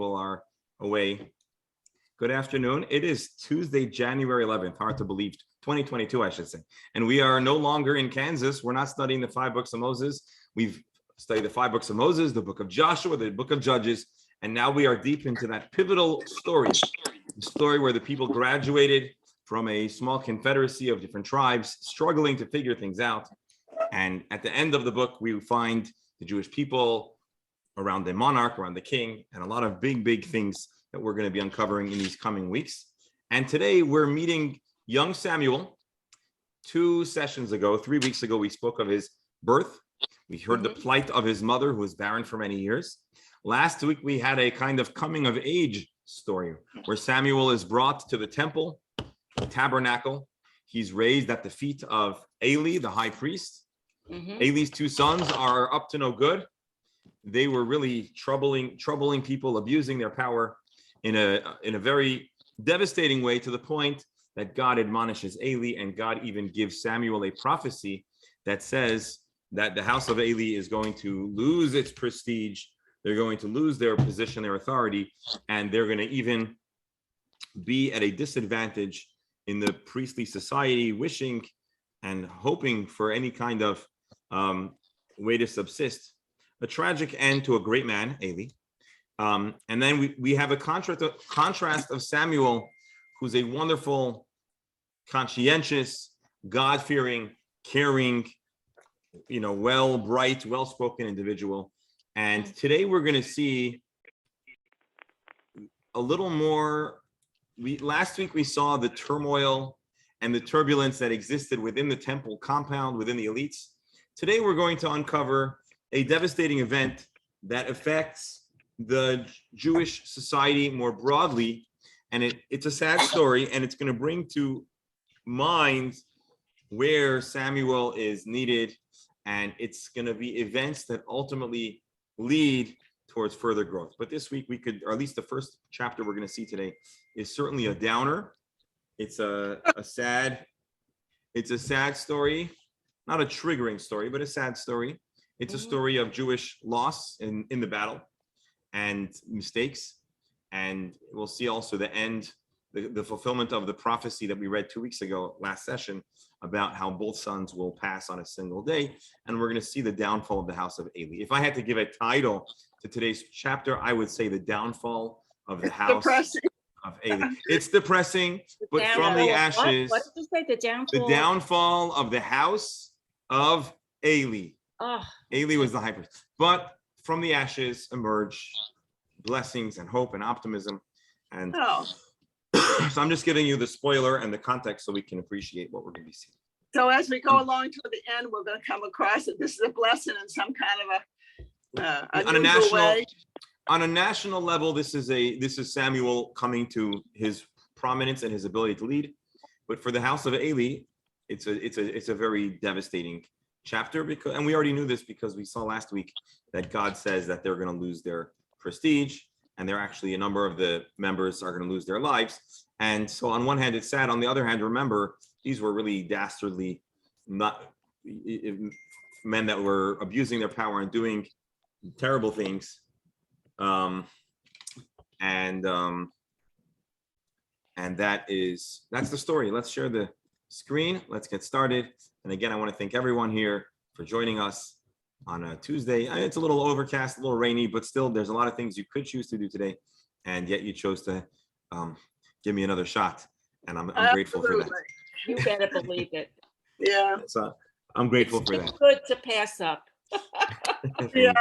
people are away. Good afternoon. It is Tuesday, January 11th. Hard to believe. 2022, I should say. And we are no longer in Kansas. We're not studying the 5 books of Moses. We've studied the 5 books of Moses, the book of Joshua, the book of Judges. And now we are deep into that pivotal story, the story where the people graduated from a small confederacy of different tribes, struggling to figure things out. And at the end of the book, we find the Jewish people around the monarch, around the king, and a lot of big things that we're going to be uncovering in these coming weeks. And today we're meeting young Samuel. 2 sessions ago, 3 weeks ago, we spoke of his birth. We heard the plight of his mother, who was barren for many years. Last week, we had a kind of coming of age story where Samuel is brought to the temple, the tabernacle. He's raised at the feet of Eli, the high priest. Eli's 2 sons are up to no good. They were really troubling people, abusing their power in a very devastating way, to the point that God admonishes Eli, and God even gives Samuel a prophecy that says that the house of Eli is going to lose its prestige. They're going to lose their position, their authority, and they're going to even be at a disadvantage in the priestly society, wishing and hoping for any kind of way to subsist. A tragic end to a great man, Eli. And then we have a contrast of Samuel, who's a wonderful, conscientious, God-fearing, caring, bright, well-spoken individual. And today we're going to see a little more. Last week we saw the turmoil and the turbulence that existed within the temple compound, within the elites. Today we're going to uncover a devastating event that affects the Jewish society more broadly. And it's a sad story, and it's going to bring to mind where Samuel is needed. And it's going to be events that ultimately lead towards further growth. But this week or at least the first chapter we're going to see today, is certainly a downer. It's a sad story, not a triggering story, but a sad story. It's a story of Jewish loss in the battle and mistakes. And we'll see also the end, the fulfillment of the prophecy that we read 2 weeks ago, last session, about how both sons will pass on a single day. And we're going to see the downfall of the house of Eli. If I had to give a title to today's chapter, I would say the downfall of the house of Eli. It's depressing, but from the ashes. What did you say? The downfall? The downfall of the house of Eli. Oh. Eli was the high priest. But from the ashes emerge blessings and hope and optimism. And so I'm just giving you the spoiler and the context so we can appreciate what we're going to be seeing. So as we go along to the end, we're going to come across that this is a blessing in some kind of on a national level. This is Samuel coming to his prominence and his ability to lead. But for the house of Eli, it's a very devastating chapter, and we already knew this because we saw last week that God says that they're going to lose their prestige, and they're actually, a number of the members are going to lose their lives. And so on one hand, it's sad. On the other hand, remember, these were really dastardly men that were abusing their power and doing terrible things. And that's the story. Let's share the screen. Let's get started. And again, I want to thank everyone here for joining us on a Tuesday. It's a little overcast, a little rainy, but still there's a lot of things you could choose to do today, and yet you chose to give me another shot, and I'm grateful for that. You better believe it. Yeah. So I'm grateful for that. It's good to pass up. Yeah,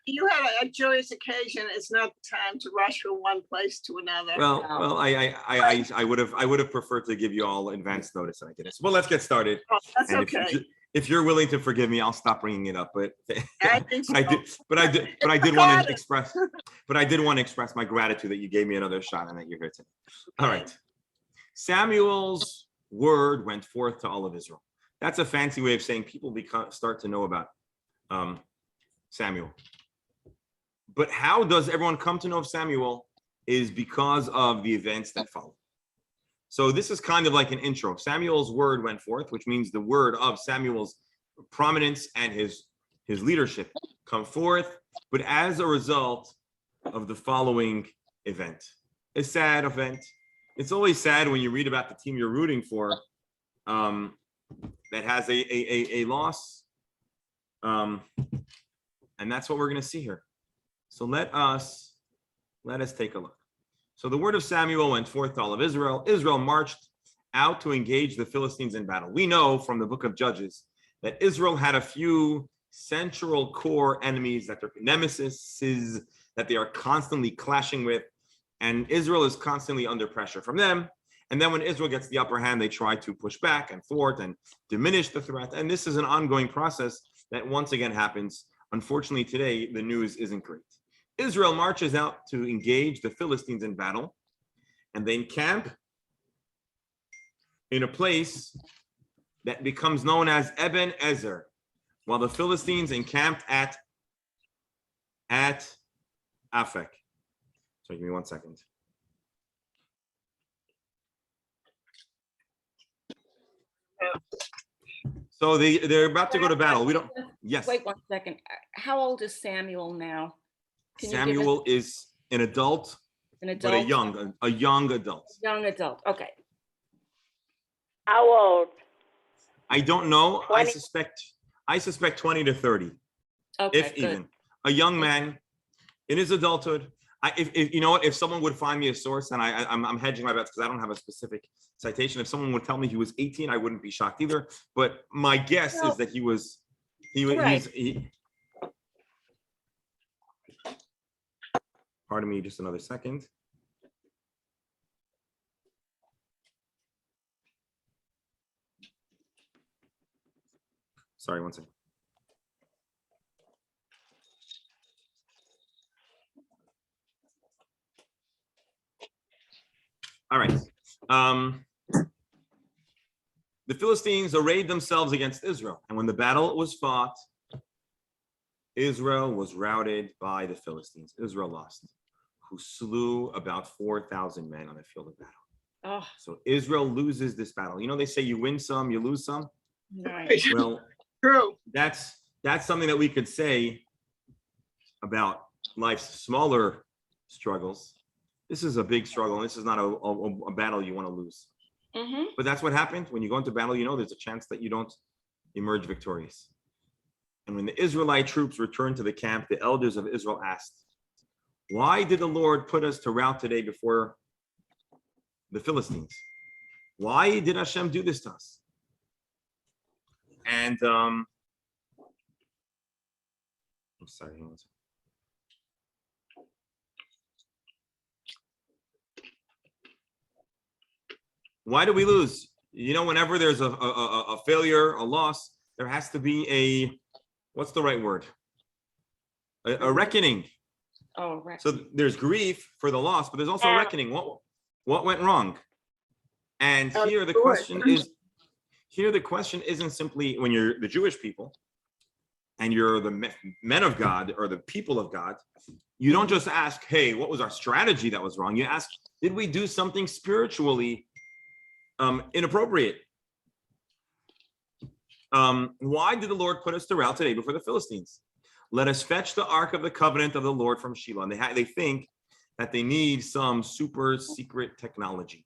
you had a joyous occasion. It's not the time to rush from one place to another. Well, I would have preferred to give you all advance notice, and I didn't. Well, let's get started. Oh, that's and okay. If you're willing to forgive me, I'll stop bringing it up. But I think so. I did want to express my gratitude that you gave me another shot and that you're here today. All right. Samuel's word went forth to all of Israel. That's a fancy way of saying people start to know about Samuel. But how does everyone come to know of Samuel is because of the events that follow. So this is kind of like an intro. Samuel's word went forth, which means the word of Samuel's prominence and his leadership come forth. But as a result of the following event, a sad event. It's always sad when you read about the team you're rooting for that has a loss. And that's what we're going to see here. So let us take a look. So the word of Samuel went forth to all of Israel. Israel marched out to engage the Philistines in battle. We know from the book of Judges that Israel had a few central core enemies that are nemesis, that they are constantly clashing with. And Israel is constantly under pressure from them. And then when Israel gets the upper hand, they try to push back and thwart and diminish the threat. And this is an ongoing process that once again happens. Unfortunately, today, the news isn't great. Israel marches out to engage the Philistines in battle, and they encamp in a place that becomes known as Eben Ezer, while the Philistines encamped at Aphek. So give me 1 second. So they're about to go to battle. We don't. Yes. Wait 1 second. How old is Samuel now? Can you give us Samuel is an adult, an but adult? a young adult. Young adult. Okay. How old? I don't know. 20. I suspect 20 to 30, Okay. if good. even. A young man in his adulthood. If you know what, if someone would find me a source, and I'm hedging my bets because I don't have a specific citation. If someone would tell me he was 18, I wouldn't be shocked either. But my guess is that he was. Pardon me, just another second. Sorry, 1 second. All right. The Philistines arrayed themselves against Israel, and when the battle was fought, Israel was routed by the Philistines. Israel lost, who slew about 4,000 men on the field of battle. Oh, So Israel loses this battle. You know, they say you win some, you lose some. nice. Well, True. that's something that we could say about life's smaller struggles. This is a big struggle, and this is not a battle you want to lose. Mm-hmm. But that's what happened. When you go into battle, you know there's a chance that you don't emerge victorious. And when the Israelite troops returned to the camp, the elders of Israel asked, "Why did the Lord put us to rout today before the Philistines? Why did Hashem do this to us?" And I'm sorry. Hang on a second. Why do we lose? You know, whenever there's a failure, a loss, there has to be what's the right word? A reckoning. Oh, right. So there's grief for the loss, but there's also a reckoning. What went wrong? And here the question isn't simply when you're the Jewish people and you're the men of God or the people of God, you don't just ask, hey, what was our strategy that was wrong? You ask, did we do something spiritually inappropriate? Why did the Lord put us to rout today before the Philistines? Let us fetch the ark of the covenant of the Lord from Shiloh. And they think that they need some super secret technology.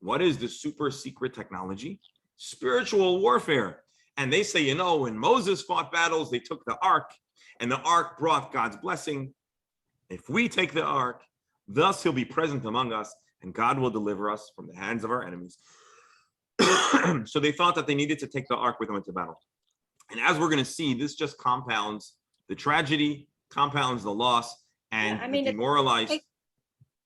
What is the super secret technology? Spiritual warfare. And they say, you know, when Moses fought battles, they took the ark, and the ark brought God's blessing. If we take the ark, thus he'll be present among us, and God will deliver us from the hands of our enemies. So they thought that they needed to take the ark with them into battle. And as we're going to see, this just compounds the tragedy, compounds the loss, and Yeah, I mean, the demoralized.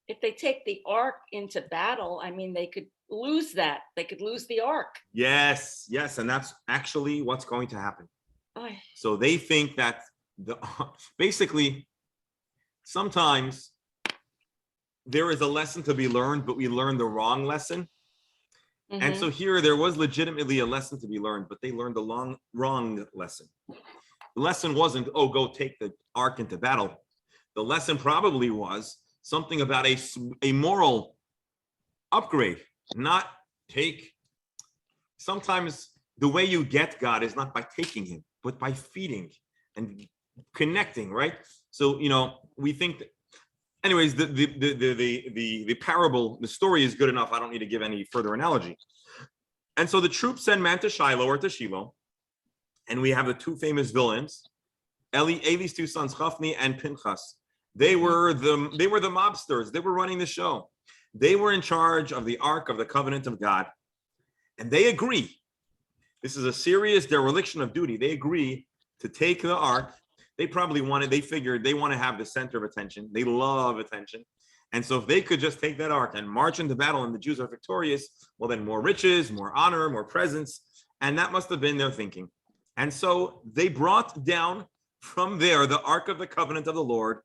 If they take the ark into battle, I mean, they could lose that. They could lose the ark. Yes, and that's actually what's going to happen. Oh, So they think that basically sometimes there is a lesson to be learned, but we learn the wrong lesson. And mhm. so here there was legitimately a lesson to be learned, but they learned the wrong lesson. The lesson wasn't, oh, go take the ark into battle. The lesson probably was something about a moral upgrade, not take. Sometimes the way you get God is not by taking him, but by feeding and connecting, right? So, you know, we think that, anyways, the parable, the story is good enough. I don't need to give any further analogy. And so the troops send man to Shiloh or to Shiloh, and we have the two famous villains, Eli's two sons, Hophni and Pinchas. They were the mobsters. They were running the show. They were in charge of the Ark of the Covenant of God, and they agree. This is a serious dereliction of duty. They agree to take the Ark. They figured they want to have the center of attention. They love attention. And so if they could just take that Ark and march into battle and the Jews are victorious, well, then more riches, more honor, more presence. And that must have been their thinking. And so they brought down from there the Ark of the Covenant of the Lord,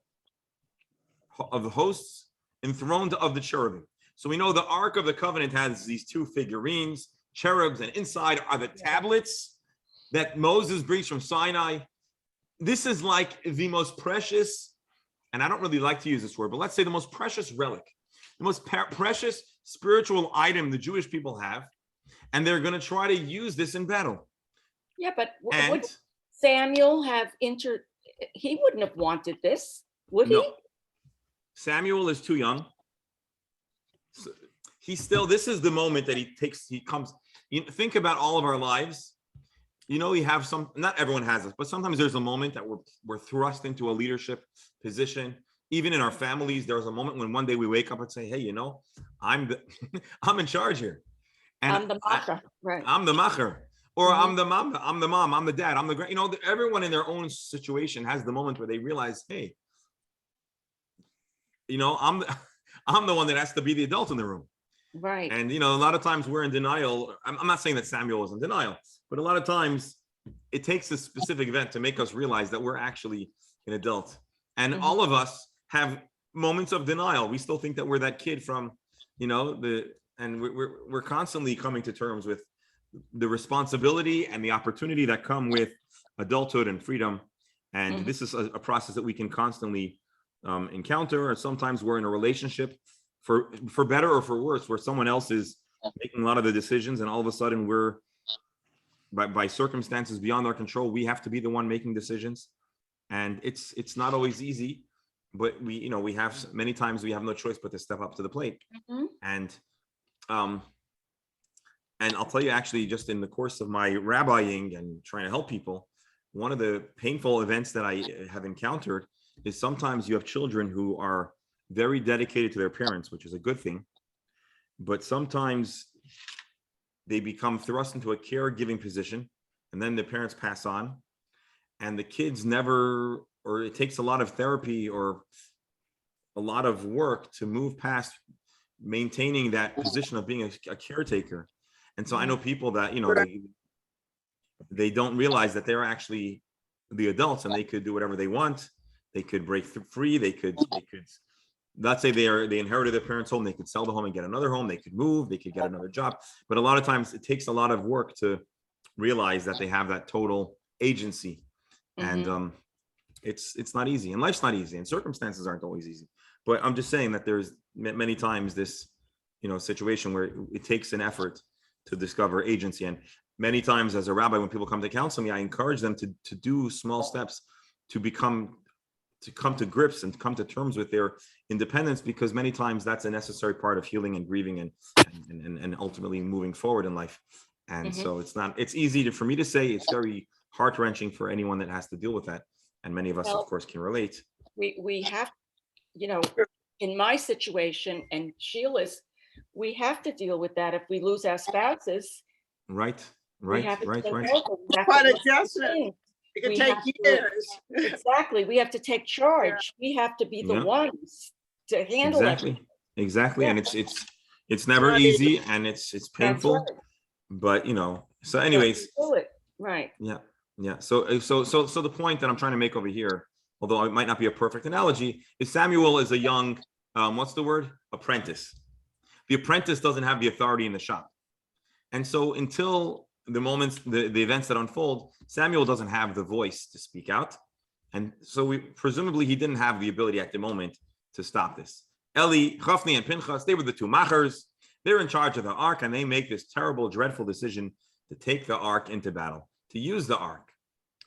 of the hosts, enthroned of the cherubim. So we know the Ark of the Covenant has these two figurines, cherubs, and inside are the tablets that Moses brings from Sinai. This is like the most precious, and I don't really like to use this word, but let's say the most precious relic, the most precious spiritual item the Jewish people have, and they're going to try to use this in battle. Yeah, but And would Samuel have he wouldn't have wanted this, would he? no, Samuel is too young. So this is the moment that he comes. Think about all of our lives. We have not everyone has this, but sometimes there's a moment that we're thrust into a leadership position. Even in our families, there's a moment when one day we wake up and say, hey, I'm in charge here. And I'm the macher, right. I'm the macher. Or I'm the mom, I'm the dad, I'm the grand. Everyone in their own situation has the moment where they realize, hey, I'm the one that has to be the adult in the room. Right. And a lot of times we're in denial. I'm not saying that Samuel was in denial, but a lot of times it takes a specific event to make us realize that we're actually an adult. And all of us have moments of denial. We still think that we're that kid from, and we're constantly coming to terms with the responsibility and the opportunity that come with adulthood and freedom. And this is a process that we can constantly encounter. Or sometimes we're in a relationship for better or for worse, where someone else is making a lot of the decisions, and all of a sudden we're by circumstances beyond our control, we have to be the one making decisions. And it's not always easy, but we have many times we have no choice but to step up to the plate. And I'll tell you, actually, just in the course of my rabbiing and trying to help people, one of the painful events that I have encountered is sometimes you have children who are very dedicated to their parents, which is a good thing. But sometimes they become thrust into a caregiving position, and then the parents pass on, and the kids it takes a lot of therapy or a lot of work to move past maintaining that position of being a caretaker. And so I know people that, they don't realize that they're actually the adults and they could do whatever they want. They could break free. They could, let's say they inherited their parents' home. They could sell the home and get another home. They could move. They could get another job. But a lot of times it takes a lot of work to realize that they have that total agency. And it's not easy. And life's not easy. And circumstances aren't always easy. But I'm just saying that there's many times this, situation where it takes an effort to discover agency. And many times as a rabbi, when people come to counsel me, I encourage them to do small steps to come to grips and come to terms with their independence, because many times that's a necessary part of healing and grieving and ultimately moving forward in life. And so it's easy for me to say. It's very heart-wrenching for anyone that has to deal with that. And many of us, of course, can relate. We have, in my situation and Sheila's, we have to deal with that if we lose our spouses. Right. Quite adjustment. It could take years. Exactly. We have to take charge. We have to be the ones to handle it. Exactly. And it's never easy, and it's painful. Right. But so anyways. Right. Yeah. So the point that I'm trying to make over here, although it might not be a perfect analogy, is Samuel is a young, what's the word? Apprentice. The apprentice doesn't have the authority in the shop. And so until the moments, the events that unfold, Samuel doesn't have the voice to speak out. And so presumably he didn't have the ability at the moment to stop this. Eli, Hophni, and Pinchas, they were the two machers. They're in charge of the ark, and they make this terrible, dreadful decision to take the ark into battle, to use the ark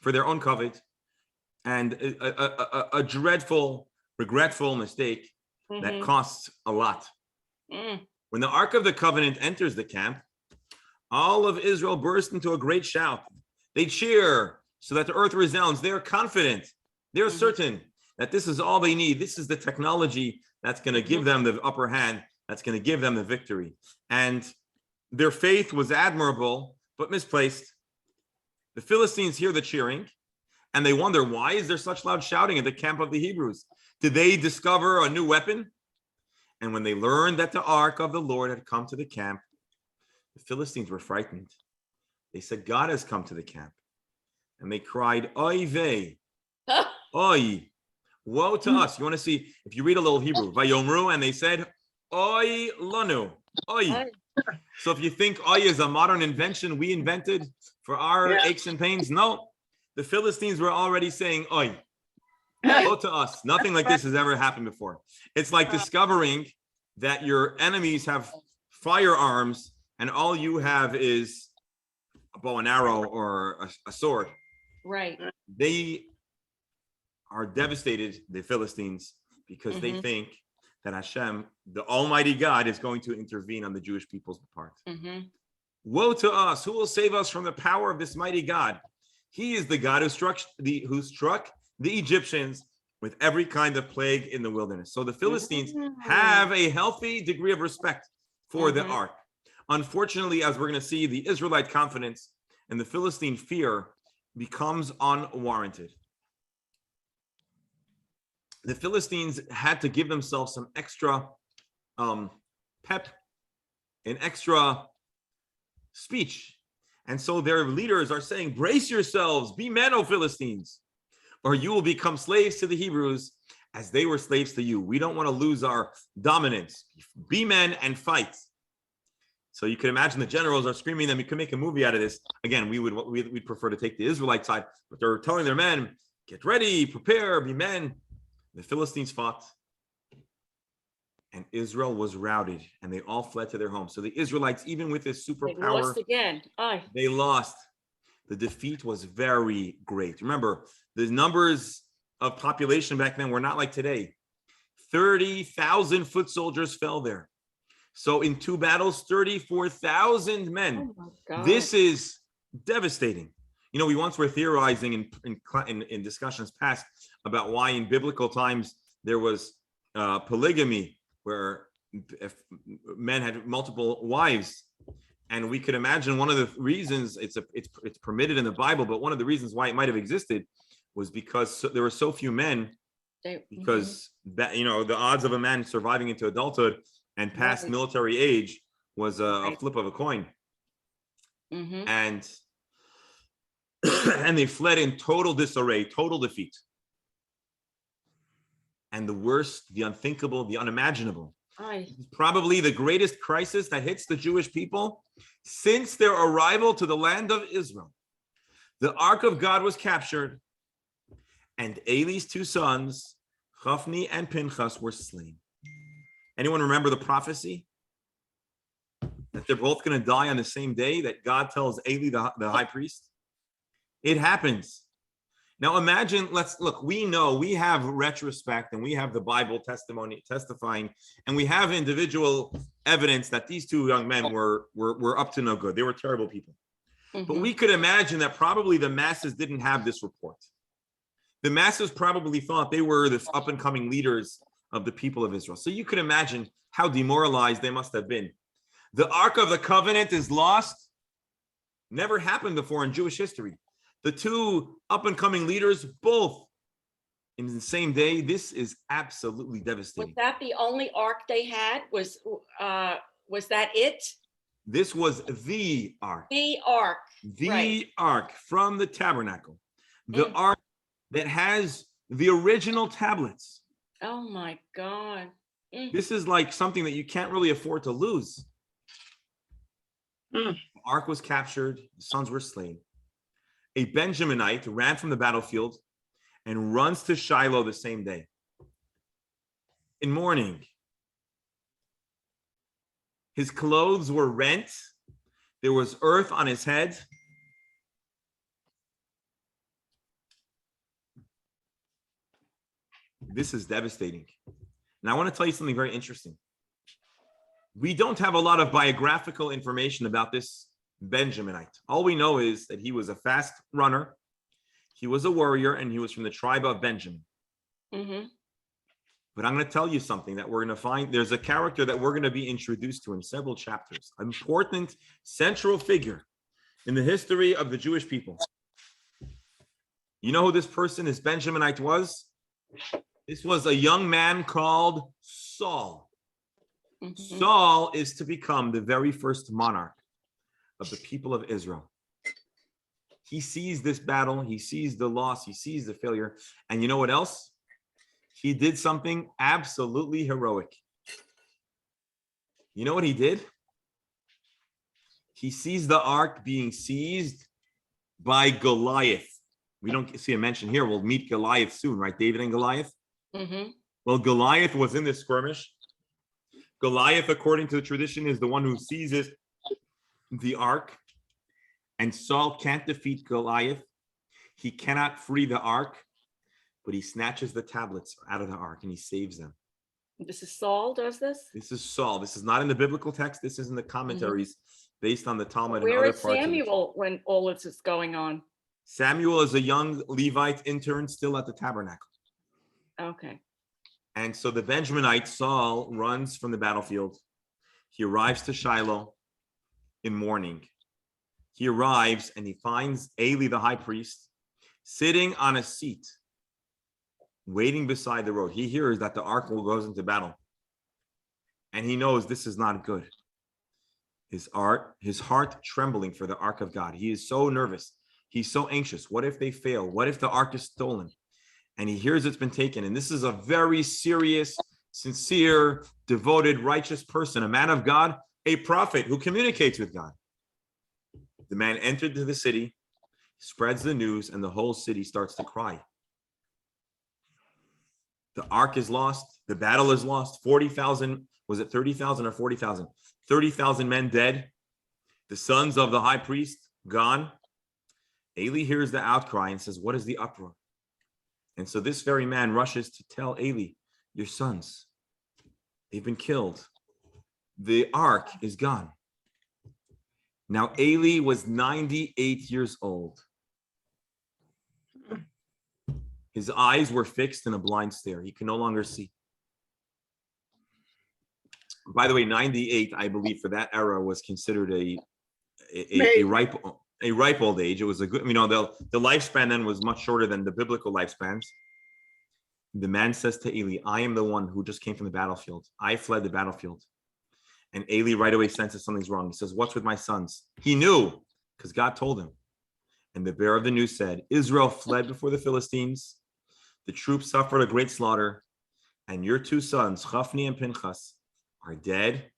for their own covet. And a dreadful, regretful mistake that Mhm. costs a lot. Mm. When the Ark of the Covenant enters the camp, all of Israel burst into a great shout. They cheer so that the earth resounds. They're confident. They're Mhm. certain that this is all they need. This is the technology that's going to give them the upper hand, that's going to give them the victory. And their faith was admirable, but misplaced. The Philistines hear the cheering and they wonder, why is there such loud shouting at the camp of the Hebrews? Did they discover a new weapon? And when they learned that the ark of the Lord had come to the camp, the Philistines were frightened. They said, God has come to the camp. And they cried, Oy vey, oy, woe to us. You want to see, if you read a little Hebrew, Vayomru, and they said, Oy lanu, oy. So if you think oy is a modern invention we invented for our Yeah. aches and pains, no. The Philistines were already saying, oy, woe to us. Nothing like this has ever happened before. It's like discovering that your enemies have firearms and all you have is a bow and arrow or a sword. Right. They are devastated, the Philistines, because they Mhm. think that Hashem, the Almighty God, is going to intervene on the Jewish people's part. Mhm. Woe to us! Who will save us from the power of this mighty God? He is the God who struck the Egyptians with every kind of plague in the wilderness. So the Philistines have a healthy degree of respect for the Mhm. ark. Unfortunately, as we're going to see, the Israelite confidence and the Philistine fear becomes unwarranted. The Philistines had to give themselves some extra pep, an extra speech. And so their leaders are saying, brace yourselves, be men, O Philistines, or you will become slaves to the Hebrews as they were slaves to you. We don't want to lose our dominance. Be men and fight. So you can imagine the generals are screaming them. You can make a movie out of this. Again, we'd prefer to take the Israelite side, but they're telling their men, get ready, prepare, be men. The Philistines fought, and Israel was routed, and they all fled to their homes. So the Israelites, even with this They superpower, lost again. Aye. they lost. The defeat was very great. Remember, the numbers of population back then were not like today. 30,000 foot soldiers fell there. So in 2 battles, 34,000 men. Oh my God. This is devastating. You know, we once were theorizing in discussions past about why in biblical times there was polygamy, where if men had multiple wives. And we could imagine one of the reasons it's permitted in the Bible, but one of the reasons why it might have existed was because there were so few men, because that, you know, the odds of a man surviving into adulthood and past Right. military age was a Right. flip of a coin. Mhm. And and they fled in total disarray, total defeat. And the worst, the unthinkable, the unimaginable, Aye. probably the greatest crisis that hits the Jewish people since their arrival to the land of Israel. The Ark of God was captured, and Eli's 2 sons, Hophni and Pinchas, were slain. Anyone remember the prophecy? That they're both going to die on the same day that God tells Eli, the high priest? It happens. Now imagine, let's look, we know we have retrospect and we have the Bible testimony testifying, and we have individual evidence that these 2 young men were up to no good. They were terrible people. But we could imagine that probably the masses didn't have this report. The masses probably thought they were the up and coming leaders of the people of Israel. So you could imagine how demoralized they must have been. The Ark of the Covenant is lost. Never happened before in Jewish history. The 2 up-and-coming leaders, both in the same day. This is absolutely Was devastating. that the only ark they had? Was that it? This was the ark. The ark. The Right. ark from the tabernacle. The Mm. ark that has the original tablets. Oh my God. Mm. This is like something that you can't really afford to lose. Mm. The ark was captured. The sons were slain. A Benjaminite ran from the battlefield and runs to Shiloh the same day. In mourning, his clothes were rent. There was earth on his head. This is devastating. And I want to tell you something very interesting. We don't have a lot of biographical information about this Benjaminite. All we know is that he was a fast runner, he was a warrior, and he was from the tribe of Benjamin. Mhm. But I'm going to tell you something that we're going to find. There's a character that we're going to be introduced to in several chapters, an important central figure in the history of the Jewish people. You know who this person, this Benjaminite was? This was a young man called Saul. Mhm. Saul is to become the very first monarch of the people of Israel. He sees this battle, he sees the loss, he sees the failure. And you know what else? He did something absolutely heroic. You know what he did? He sees the ark being seized by Goliath. We don't see a mention here. We'll meet Goliath soon, right? David and Goliath. Mhm. Well, Goliath was in this skirmish. Goliath, according to the tradition, is the one who seizes the ark. And Saul can't defeat Goliath. He cannot free the ark, but he snatches the tablets out of the ark and he saves them. This is Saul does this? This is Saul. This is not in the biblical text. This is in the commentaries based on the Talmud and Where other is parts of it. Samuel when all this is going on? Samuel is a young Levite intern still at the tabernacle. Okay. And so the Benjaminite Saul runs from the battlefield. He arrives to Shiloh in mourning. He arrives and he finds Eli, the high priest, sitting on a seat, waiting beside the road. He hears that the ark goes into battle. And he knows this is not good. His heart trembling for the ark of God. He is so nervous. He's so anxious. What if they fail? What if the ark is stolen? And he hears it's been taken. And this is a very serious, sincere, devoted, righteous person, a man of God, a prophet who communicates with God. The man entered to the city, spreads the news, and the whole city starts to cry. The ark is lost. The battle is lost. 40,000, was it 30,000 or 40,000? 30,000 men dead. The sons of the high priest gone. Eli hears the outcry and says, what is the uproar? And so this very man rushes to tell Eli, your sons, they've been killed. The ark is gone. Now, Eli was 98 years old. His eyes were fixed in a blind stare. He can no longer see. By the way, 98, I believe, for that era was considered a ripe old age. It was a good, the lifespan then was much shorter than the biblical lifespans. The man says to Eli, I am the one who just came from the battlefield. I fled the battlefield. And Eli right away senses something's wrong. He says, what's with my sons? He knew because God told him. And the bearer of the news said, Israel fled before the Philistines. The troops suffered a great slaughter. And your two sons, Hophni and Pinchas, are dead.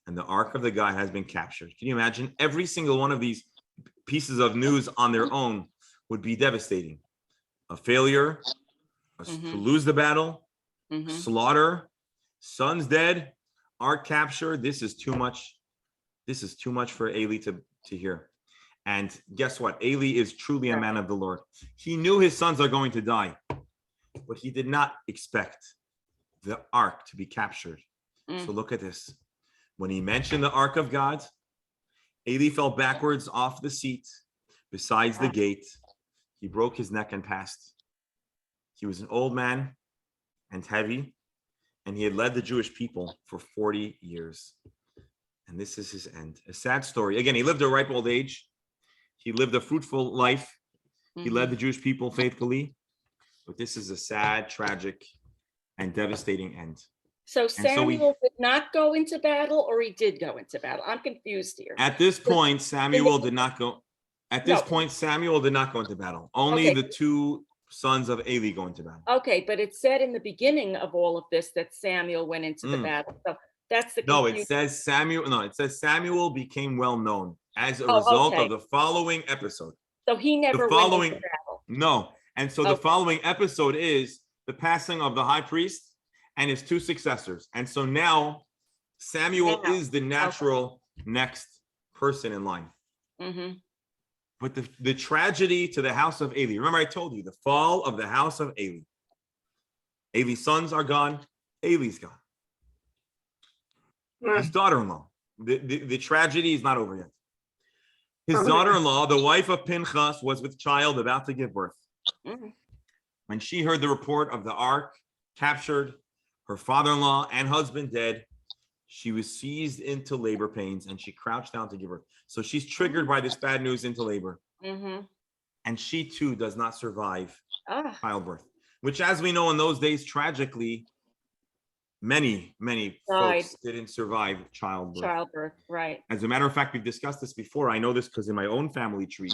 And the ark of the God has been captured. Can you imagine? Every single one of these pieces of news on their own would be devastating. A failure, to lose the battle, slaughter, sons dead, ark captured. This is too much. This is too much for Eli to hear. And guess what? Eli is truly a man of the Lord. He knew his sons are going to die, but he did not expect the ark to be captured. So look at this. When he mentioned the ark of God, Eli fell backwards off the seat besides the gate. He broke his neck and passed. He was an old man and heavy, and he had led the Jewish people for 40 years. And this is his end. A sad story. Again, he lived a ripe old age. He lived a fruitful life. He led the Jewish people faithfully. But this is a sad, tragic, and devastating end. So Samuel did not go into battle, or he did go into battle? I'm confused here. At this point, Samuel did not go. At this point, Samuel did not go into battle. Only the two sons of Eli go into battle. Okay, but it said in the beginning of all of this that Samuel went into the battle. So that's the confusion. It says Samuel. No, it says Samuel became well known as a result of the following episode. So he never went into battle. No, and so the following episode is the passing of the high priest and his two successors. And so now Samuel is the natural next person in line. But the tragedy to the house of Eli, remember I told you, the fall of the house of Eli. Eli's sons are gone. Eli's gone. His daughter-in-law. The tragedy is not over yet. His Okay. daughter-in-law, the wife of Pinchas, was with child about to give birth. Mhm. When she heard the report of the ark captured, her father-in-law and husband dead, she was seized into labor pains and she crouched down to give birth. So she's triggered by this bad news into labor. Mhm. And she too does not survive Ah, childbirth, which, as we know, in those days, tragically, many Died. folks didn't survive childbirth. childbirth, right. As a matter of fact, we've discussed this before. I know this because in my own family tree,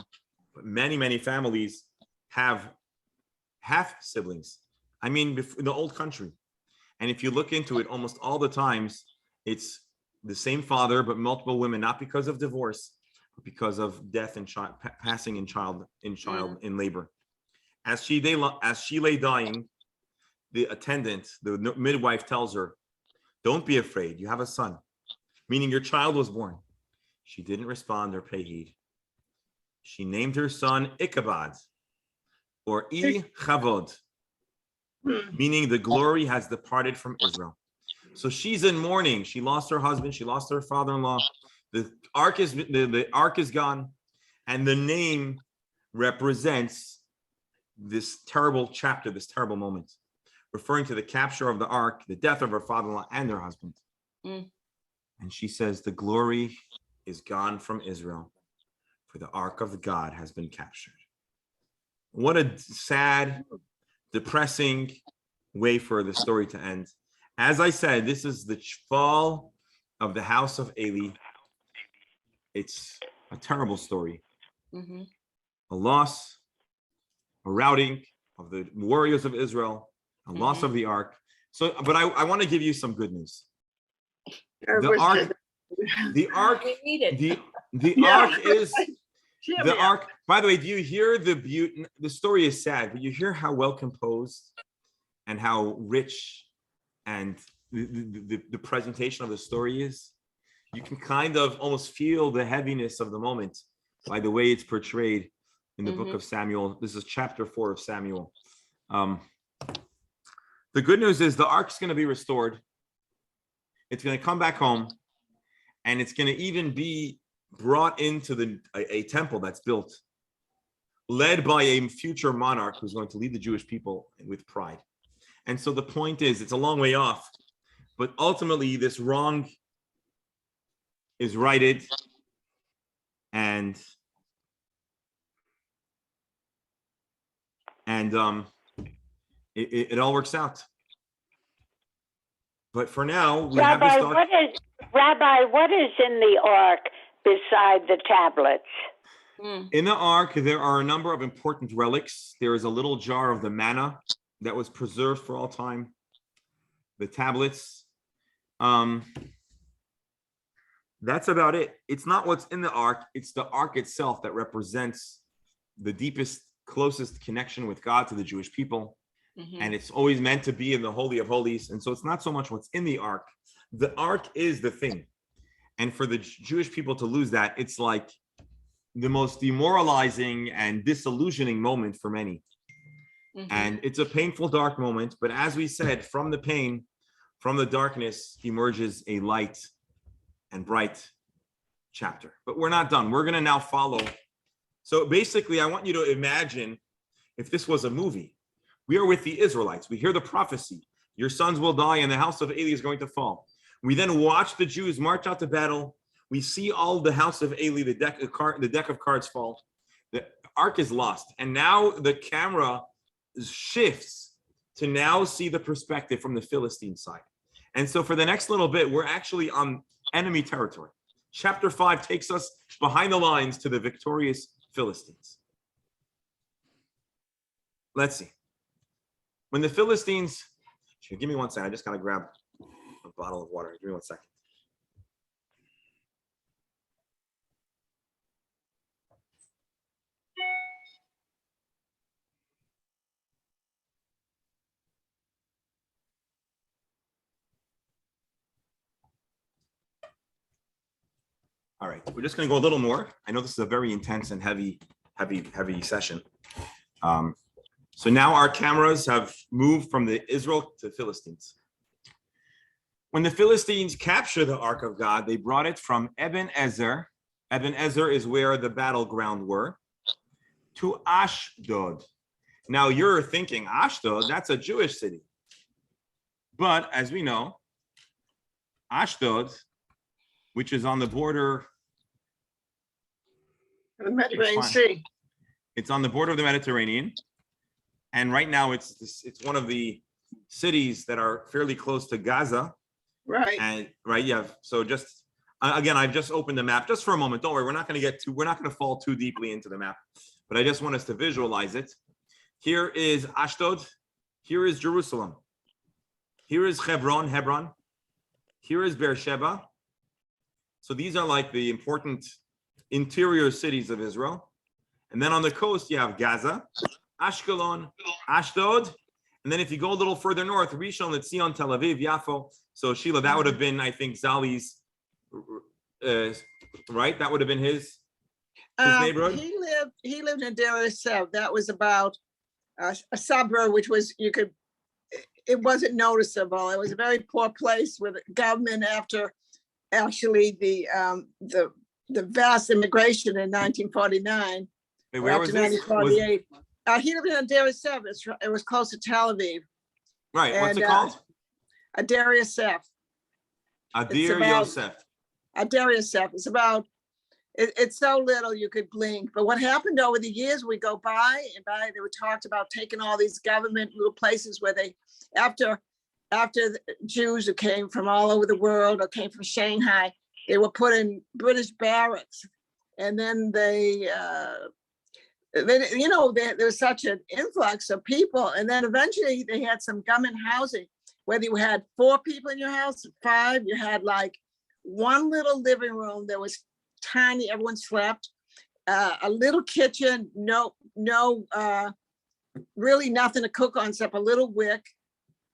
but many families have half siblings. I mean, in the old country. And if you look into it, almost all the times, it's the same father, but multiple women, not because of divorce, but because of death and passing in labor. As she lay dying, the attendant, the midwife, tells her, "Don't be afraid. You have a son," meaning your child was born. She didn't respond or pay heed. She named her son Ichabod, or Chavod, meaning the glory has departed from Israel. So she's in mourning. She lost her husband. She lost her father-in-law. The ark is gone, and the name represents this terrible chapter, this terrible moment, referring to the capture of the ark, the death of her father-in-law and her husband. Mm. And she says, the glory is gone from Israel, for the ark of God has been captured. What a sad, depressing way for the story to end. As I said, this is the fall of the house of Eli. It's a terrible story. Mhm. A loss, a routing of the warriors of Israel, a loss of the ark. So, but I want to give you some good news. The ark, We need it. the Yeah. ark is Hear the me out. ark. By the way, do you hear the beauty? The story is sad, but you hear how well composed and how rich and the presentation of the story is. You can kind of almost feel the heaviness of the moment by the way it's portrayed in the book of Samuel. This is chapter 4 of Samuel. The good news is the ark's going to be restored. It's going to come back home, and it's going to even be brought into a temple that's built, led by a future monarch who's going to lead the Jewish people with pride. And so the point is, it's a long way off, but ultimately this wrong is righted, and it all works out. But for now, we have this thought. Rabbi, what is in the ark beside the tablets? In the ark, there are a number of important relics. There is a little jar of the manna that was preserved for all time. The tablets. That's about it. It's not what's in the ark. It's the ark itself that represents the deepest, closest connection with God to the Jewish people. And it's always meant to be in the Holy of Holies. And so it's not so much what's in the ark. The ark is the thing. And for the Jewish people to lose that, it's like the most demoralizing and disillusioning moment for many. And it's a painful, dark moment. But as we said, from the pain, from the darkness, emerges a light and bright chapter. But we're not done. We're going to now follow. So basically, I want you to imagine if this was a movie. We are with the Israelites. We hear the prophecy. Your sons will die and the house of Eli is going to fall. We then watch the Jews march out to battle. We see all the house of Eli, the deck of cards fall. The ark is lost. And now the camera shifts to now see the perspective from the Philistine side. And so for the next little bit, we're actually on enemy territory. Chapter 5 takes us behind the lines to the victorious Philistines. Let's see. When the Philistines, give me 1 second. I just got to grab a bottle of water. Give me 1 second. All right, we're just going to go a little more. I know this is a very intense and heavy session. So now our cameras have moved from the Israel to Philistines. When the Philistines captured the Ark of God, they brought it from Eben Ezer. Eben Ezer is where the battleground were, to Ashdod. Now you're thinking Ashdod, that's a Jewish city. But as we know, Ashdod, which is on the border, The Mediterranean fine. Sea. it's on the border of the Mediterranean. And right now it's one of the cities that are fairly close to Gaza. Right. And right, yeah. So just again, I've just opened the map just for a moment. Don't worry, we're not going to fall too deeply into the map, but I just want us to visualize it. Here is Ashdod. Here is Jerusalem. Here is Hebron. Here is Beersheba. So these are like the important interior cities of Israel. And then on the coast, you have Gaza, Ashkelon, Ashdod. And then if you go a little further north, Rishon LeZion, Tel Aviv, Yafo. So Sheila, that would have been, I think, Zali's, right? That would have been his neighborhood. He lived in Deir Yosef. That was about a suburb, which was, it wasn't noticeable. It was a very poor place with government after actually the vast immigration in 1949. Wait, where was after this? 1948. He lived in Deir Yosef. It was close to Tel Aviv. Right, what's it And, called? Deir Yosef. Adir about- Yosef. Deir Yosef. It's about, it's so little you could blink. But what happened over the years, we go by and by, they were talked about taking all these government little places where they, after the Jews who came from all over the world or came from Shanghai, they were put in British barracks. And then there was such an influx of people. And then eventually they had some government housing, whether you had 4 people in your house, 5, you had like one little living room that was tiny, everyone slept, a little kitchen, really nothing to cook on except a little wick.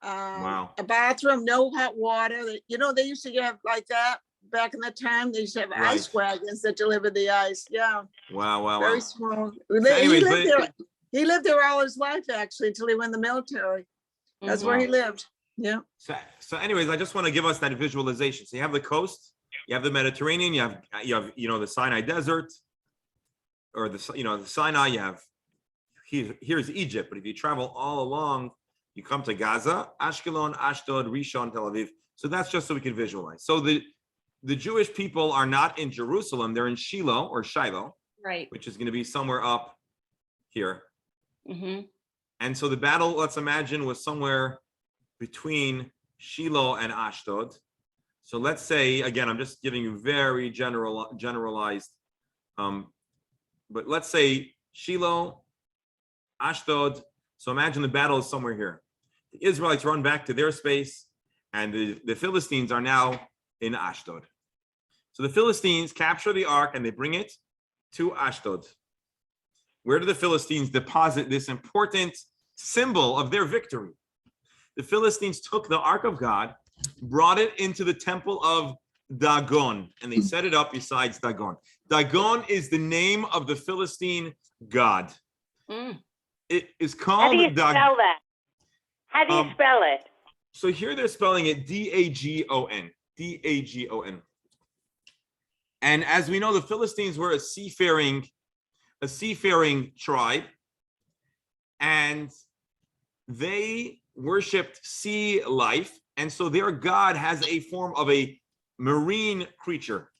Wow. A bathroom, no hot water. They used to have like that back in the time. They used to have ice wagons that delivered the ice. Yeah, Wow. very small. anyways, He lived there all his life, actually, until he went in the military. That's where he lived. Yeah. So anyways, I just want to give us that visualization. So you have the coast, you have the Mediterranean, you have the Sinai Desert, or the Sinai. You have here's Egypt, but if you travel all along, you come to Gaza, Ashkelon, Ashdod, Rishon, Tel Aviv. So that's just so we can visualize. So the Jewish people are not in Jerusalem; they're in Shiloh or Shiloh, Right. which is going to be somewhere up here. Mm-hmm. And so the battle, let's imagine, was somewhere between Shiloh and Ashdod. So let's say, again, I'm just giving you very generalized, but let's say Shiloh, Ashdod. So imagine the battle is somewhere here. The Israelites run back to their space, and the Philistines are now in Ashdod. So the Philistines capture the ark and they bring it to Ashdod. Where do the Philistines deposit this important symbol of their victory? The Philistines took the Ark of God, brought it into the temple of Dagon, and they set it up besides Dagon. Dagon is the name of the Philistine god. Mm. It is How called do you spell that? How do you spell it? So here they're spelling it D-A-G-O-N. D-A-G-O-N. And as we know, the Philistines were a seafaring tribe, and they worshipped sea life, and so their god has a form of a marine creature.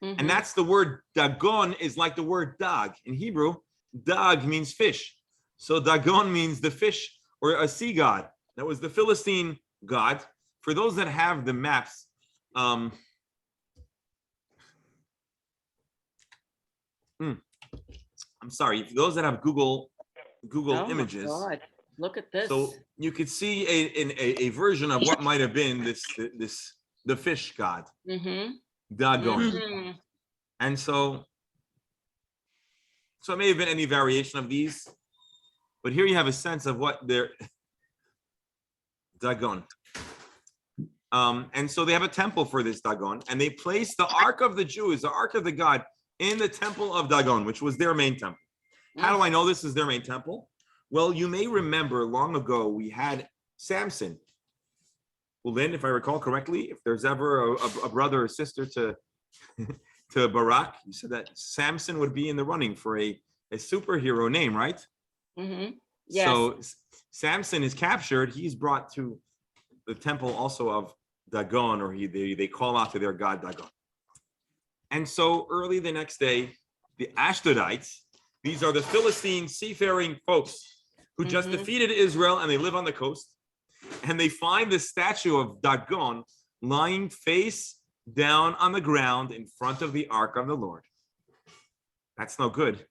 Mhm. And that's the word Dagon is like the word dog. In Hebrew, dog means fish. So Dagon means the fish or a sea god. That was the Philistine god. For those that have the maps, I'm sorry, for those that have Google Oh my Images. God, look at this. So you could see a version of what might have been the fish god, Mm-hmm. Dagon. Mm-hmm. And so it may have been any variation of these, but here you have a sense of what they're Dagon. And so they have a temple for this Dagon, and they place the Ark of the Jews, the Ark of the God, in the temple of Dagon, which was their main temple. How do I know this is their main temple? Well, you may remember long ago we had Samson Ulin, if I recall correctly, if there's ever a brother or sister to to Barak, you said that Samson would be in the running for a superhero name, right? Yes. So Samson is captured. He's brought to the temple also of Dagon, or they call out to their god Dagon. And so early the next day, the Ashdodites, these are the Philistine seafaring folks who just defeated Israel, and they live on the coast. And they find the statue of Dagon lying face down on the ground in front of the ark of the Lord. That's no good.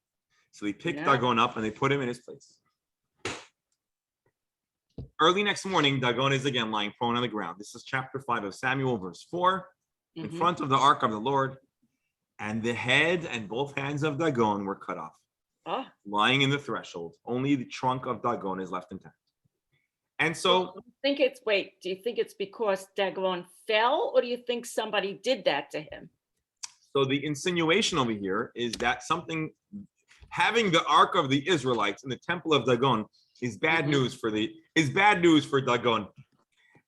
So they pick Dagon up and they put him in his place. Early next morning, Dagon is again lying prone on the ground. This is chapter 5 of Samuel, verse 4, in front of the ark of the Lord. And the head and both hands of Dagon were cut off, lying in the threshold. Only the trunk of Dagon is left intact. And so, do you think it's because Dagon fell, or do you think somebody did that to him? So the insinuation over here is that having the ark of the Israelites in the temple of Dagon is bad news for Dagon.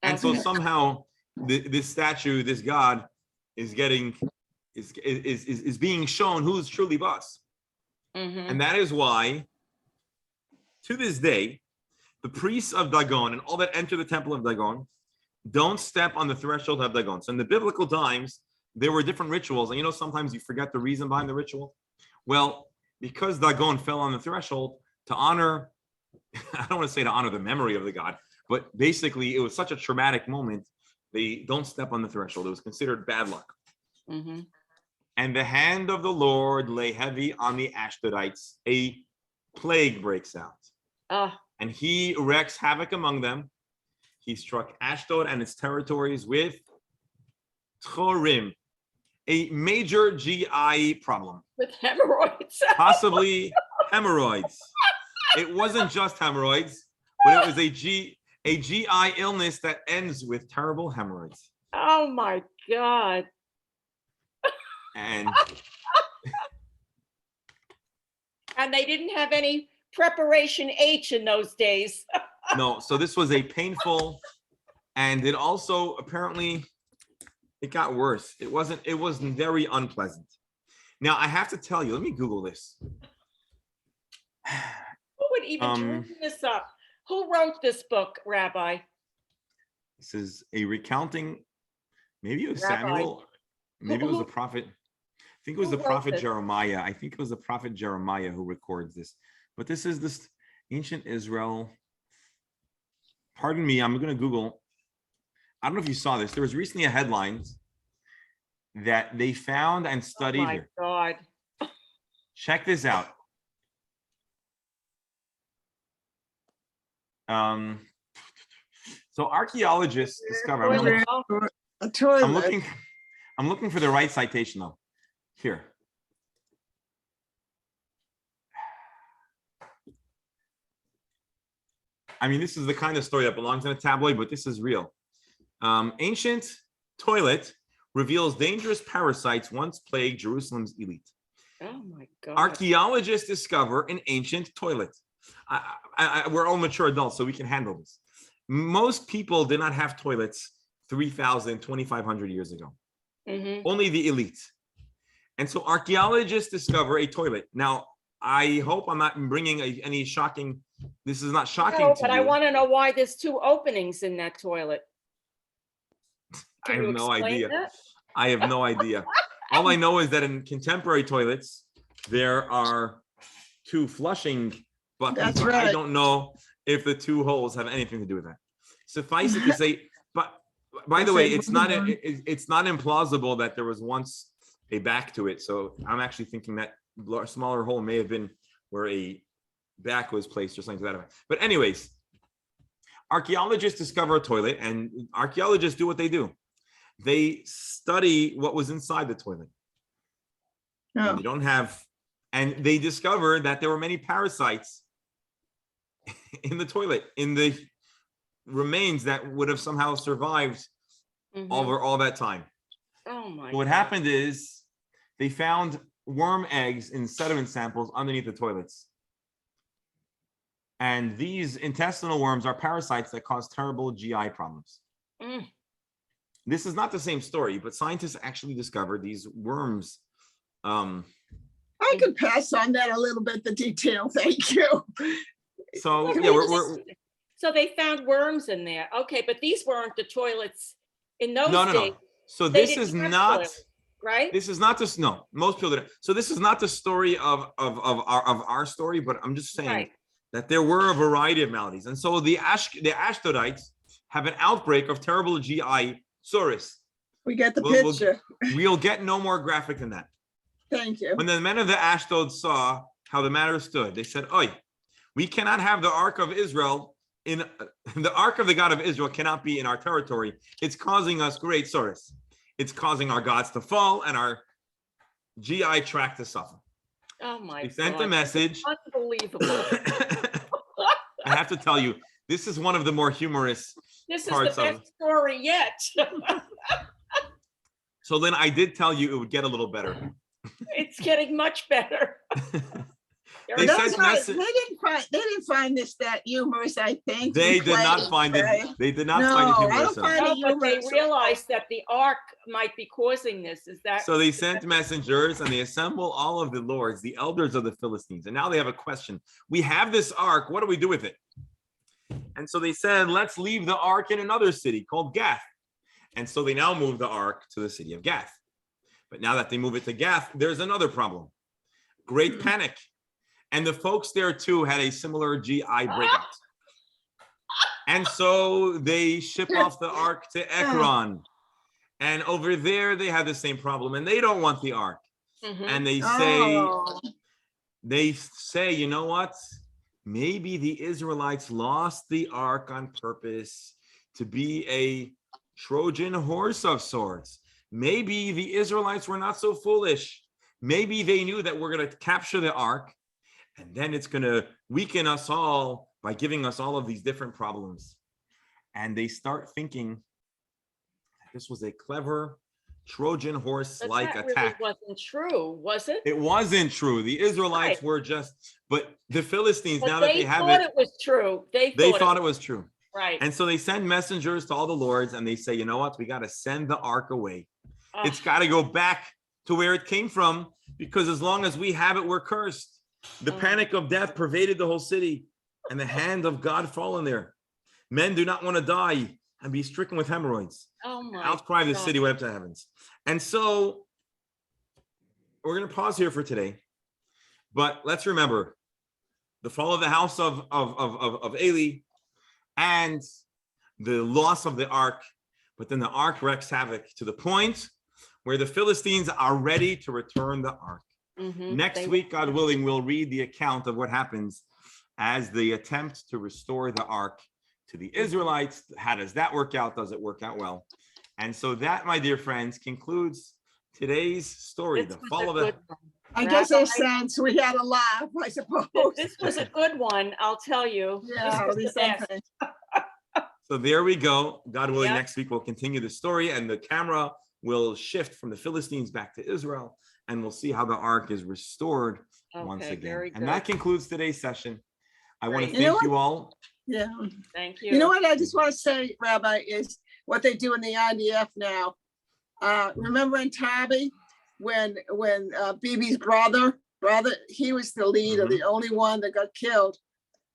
And so somehow this statue, this god, is being shown who's truly boss. And that is why, to this day, the priests of Dagon and all that enter the temple of Dagon don't step on the threshold of Dagon. So in the biblical times, there were different rituals. And sometimes you forget the reason behind the ritual. Well, because Dagon fell on the threshold, to honor, I don't want to say to honor the memory of the god, but basically it was such a traumatic moment, they don't step on the threshold. It was considered bad luck. And the hand of the Lord lay heavy on the Ashdodites. A plague breaks out. And he wreaks havoc among them. He struck Ashdod and its territories with Chorim, a major GI problem. With hemorrhoids. Possibly hemorrhoids. It wasn't just hemorrhoids, but it was a GI illness that ends with terrible hemorrhoids. Oh my God. And they didn't have any preparation H in those days. no, so this was a painful, and it also apparently it got worse. It wasn't very unpleasant. Now I have to tell you, let me Google this. Who would even dream this up? Who wrote this book, Rabbi? This is a recounting, maybe it was Rabbi. Samuel, maybe it was the prophet. I think it was the prophet Jeremiah. I think it was the prophet Jeremiah who records this. But this is this ancient Israel. Pardon me, I'm going to Google. I don't know if you saw this. There was recently a headline that they found and studied. Oh my God. Check this out. So archaeologists discover. A toilet. I'm looking for the right citation though. Here. I mean, this is the kind of story that belongs in a tabloid, but this is real. Ancient toilet reveals dangerous parasites once plagued Jerusalem's elite. Oh my God. Archaeologists discover an ancient toilet. We're all mature adults, so we can handle this. Most people did not have toilets 3,000, 2,500 years ago. Only the elite. And so archaeologists discover a toilet. Now, I hope I'm not bringing any shocking. This is not shocking to but you. I want to know why there's 2 openings in that toilet. I have no idea. That? I have no idea. All I know is that in contemporary toilets, there are 2 flushing buttons. That's but right. I don't know if the 2 holes have anything to do with that. Suffice it to say, but by the way, it's not implausible that there was once a back to it. So I'm actually thinking that a smaller hole may have been where a back was placed or something to that effect. But anyways, archaeologists discover a toilet, and archaeologists do what they do. They study what was inside the toilet. Oh. They don't have, and they discover that there were many parasites in the toilet, in the remains that would have somehow survived over all that time. Oh my What God. happened is they found worm eggs in sediment samples underneath the toilets. And these intestinal worms are parasites that cause terrible GI problems. this is not the same story, but scientists actually discovered these worms. I could pass on that a little bit, the detail, thank you. So Okay, yeah, we're So they found worms in there. Okay, but these weren't the toilets in those no. days, So They this didn't is have not. toilets, right? This is not just no. Most people didn't. So this is not the story of our story, but I'm just saying Right. that there were a variety of maladies, and so the Ashdodites have an outbreak of terrible GI soris. We get the We'll- picture, We'll get no more graphic than that. thank you. When the men of the Ashdod saw how the matter stood, they said, "Oi, we cannot have the Ark of Israel in the Ark of the God of Israel cannot be in our territory. It's causing us great soris. It's causing our gods to fall and our GI tract to suffer." Oh my They sent God. a message. Unbelievable. I have to tell you, this is one of the more humorous. This is the Parts of best story yet. So then I did tell you it would get a little better. It's getting much better. They Those sent guys, message. they didn't find this that humorous, I think. They We did not played, find right? it. They did not No, find it I humorous. don't find enough. No, but they humorous. realized that the ark might be causing this. Is that? So they sent messengers and they assemble all of the lords, the elders of the Philistines. And now they have a question. We have this ark. What do we do with it? And so they said, let's leave the ark in another city called Gath. And so they now move the ark to the city of Gath. But now that they move it to Gath, there's another problem. Great panic. And the folks there too had a similar GI breakout. And so they ship off the ark to Ekron. And over there, they have the same problem. And they don't want the ark. Mhm. And Oh, they say, you know what? Maybe the Israelites lost the ark on purpose to be a Trojan horse of sorts. Maybe the Israelites were not so foolish. Maybe they knew that we're going to capture the ark, and then it's going to weaken us all by giving us all of these different problems. And they start thinking that this was a clever Trojan But horse-like that really attack. wasn't true, was it? It wasn't true. The Israelites Right. were just, but the Philistines, But now that they they have thought it, it was true. they thought it was true. right. And so they send messengers to all the lords and they say, you know what? We got to send the ark away. Oh, It's got to go back to where it came from, because as long as we have it, we're cursed. The Oh. panic of death pervaded the whole city, and the hand of God fallen there. Men do not want to die and be stricken with hemorrhoids. oh my Outcry of the God. city went up to heavens. And so we're going to pause here for today, but let's remember the fall of the house of Eli and the loss of the ark. But then the ark wreaks havoc to the point where the Philistines are ready to return the ark. Mhm. Next They- week, God willing, we'll read the account of what happens as they attempt to restore the ark to the Israelites. How does that work out? Does it work out well? And so that, my dear friends, concludes today's story, This the was fall a of the... good one. I guess in a Rabbi, sense, we had a laugh, I suppose. This was a good one, I'll tell you. This Yeah, was these the best. things. So there we go. God willing, Yeah. next week we'll continue the story and the camera will shift from the Philistines back to Israel, and we'll see how the ark is restored once Okay, again. very And that good. concludes today's session. I want to Great. You know thank you all. Yeah. Thank you. You know what I just want to say, Rabbi, is what they do in the IDF now. Remember in Tabi, when Bibi's brother, he was the leader, Mhm. the only one that got killed.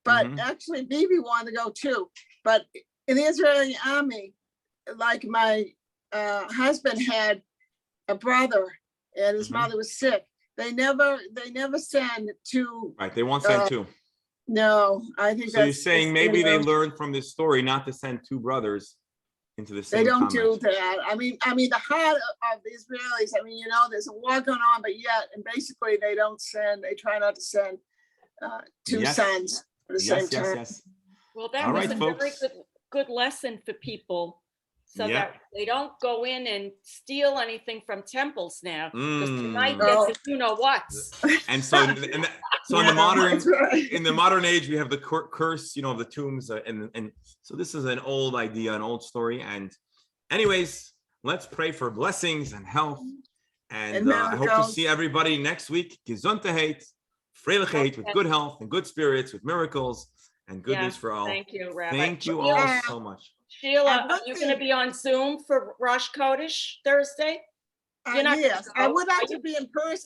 But Mhm. actually Bibi wanted to go too. But in the Israeli army, like my husband had a brother and his Mhm. mother was sick. They never send to, Right, they won't send Uh, two. no, I think So you're that's. saying it's, you maybe they know, learned from this story not to send two brothers into the They same don't do combat. that. I mean, the heart of the Israelis, I mean, there's a war going on, but yet, and basically they try not to send two Yes. sons at the same Yes, yes, time. yes. Well, that All was right, a very folks. good lesson for people, so Yep. that they don't go in and steal anything from temples now. Because tonight Mm. Oh. there's a you know what's. And so, so in Yeah, the modern, that's right. in the modern age, we have the curse, of the tombs, and so this is an old idea, an old story. And anyways, let's pray for blessings and health. And And I hope to miracles. see everybody next week. Gesundheit, Fröhlichkeit, with Okay. good health and good spirits, with miracles and goodness Yeah, for all. Thank you, Rabbi. Thank you Sheila- all Yeah. so much. Sheila, I are would you gonna think- be on Zoom for Rosh Chodesh Thursday? You're not gonna Yes, I go, would are like you? to be in person,